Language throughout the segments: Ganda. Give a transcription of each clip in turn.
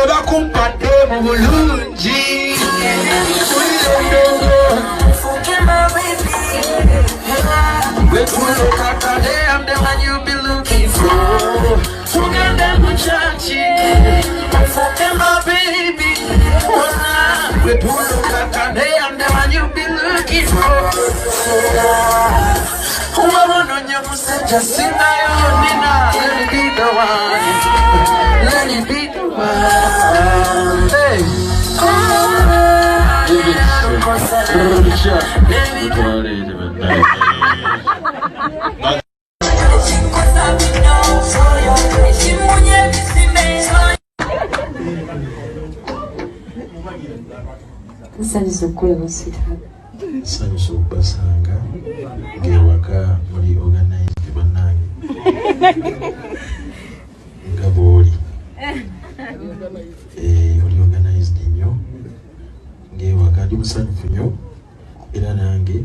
Abazadde bakumpate mu bulungi. I'm the one you be looking for. Tugende mu chachi, fucking my baby. We pull up today, I'm the one you be looking for. Whoever on your musician, sing your nina. Let me be the one. Let me be the one. Hey. Nsanyusa okukulaba sweetheart. Nsanyusa okubasanga ng'ewaka muli organized bannange nga bw'oli oli organized nnyo ng'ewaka ndi musanyufu nnyo era nange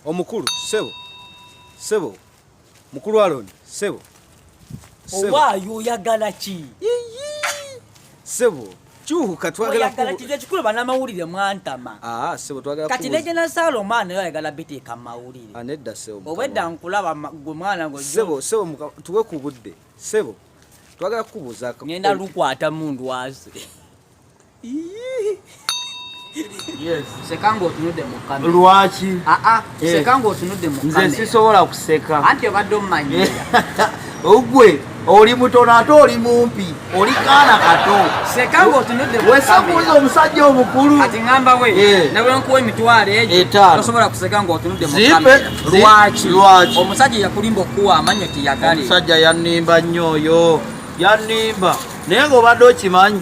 Omukulu sebo mukulu Aaron sebo owayo yagala ki sebo chuka twagala yagala ki ekikulu banamawulire mwantama sebo twagala kati negena salo mwana yo yagala biteeka mawulire anedda sebo obwedda nkulaba gwe mwana ngo sebo tuwe ku budde sebo twagala kubuuza ngenda lukwata mundu wase yes sekango otunudde mu kamera lwaki sekango otunudde mu kamera nze sisobola kuseka anti obadde ommanyi ogwe oli mutono ate oli mumpi oli kaana kato sekango otunudde mu kamera wesakuza omusajja omukulu ati ngamba we nawe nkuwa emitwalo egyo tosobola kuseka nga otunudde mu kamera lwaki omusajja yakulimba okuwa amanyo tiyagale omusajja yannimba nnyo oyo yannimba naye ng'obadde okimanyi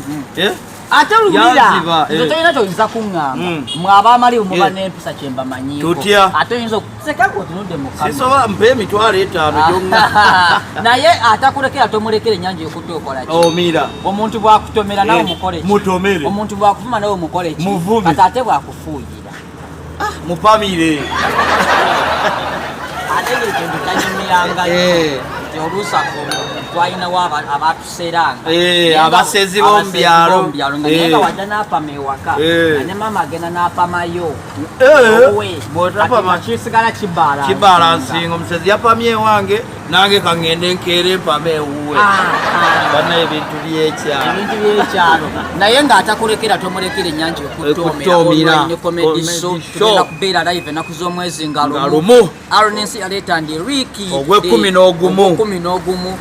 ate olubira nze tolina kyoyinza kuŋŋamba mwaba amaliwo muba n'empisa kyemba manyiiko tutya ate oyinza okusekako otunudde mu kamera sisobola mpa emitwalo 5 gyonna naye atakulekera tomulekera ennyanja yokutte okola ki omira omuntu bwakutomera nawe mukole ki mutomere omuntu bwakuvuma nawe mukole ki kati ate bwakufuuyira mupamire ate yekintu tanyumirangayo oluusaku twalinawo abatuseranga abasezi b'omubyalo naye nga wajja n'apama ewaka ne maama agenda n'apamayo kisigala kibalansinga omusezi yapamye ewange nange kangende nkeera empama ewuwe bana ebintu by'ekyalo naye ng'atakulekera tomulekera ennyanja okutomera komedi show tugenda kubeera live ennaku z'omwezi nga lumu Aronensi yaleeta ndi Rick wiki ogwe 11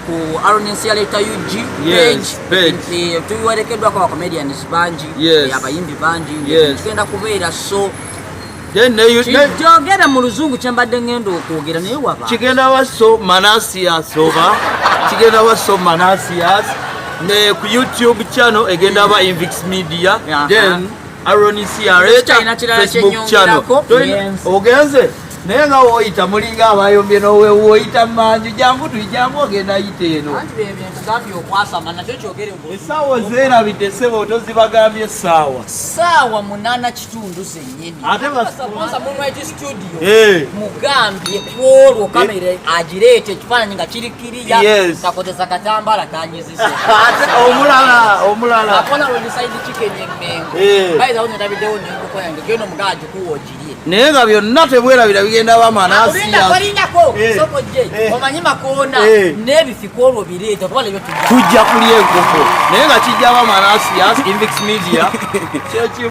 ku Aronisia Leta UG page tuwerekedwa kwa comedians banji abayimbi banji tugenda kubeera so jogera mu luzungu kyambadde ngendo okwogera naye waba kigenda waso Manasias oba kigenda waso Manasias ne ku YouTube channel egenda aba Invix Media then Aronisia Leta Facebook channel ogenze naye nga woyita mulinga abayombye nowe woyita manju jangu tujangu ogenda yite eno esawa zeerabidde ssebo tozibagambye saawa 8 kitundu zennyini ate basaponsa Moonlight Studio mugambye kwolwo kamera agireete ekifaananyi nga kirikiriya takozesa katambala kanyizisa ate omulala akola roadside chicken emmengo bayizawo netabiddewo nenkoko yange geno mugaaji kuwogirye naye nga byonna tebwerabira bigenda ba Manasias sokoje omanyi makoona n'ebifiko olwo bireeta kuba nebyo tujja kulya enkoko naye nga kijja ba Manasias Invix Media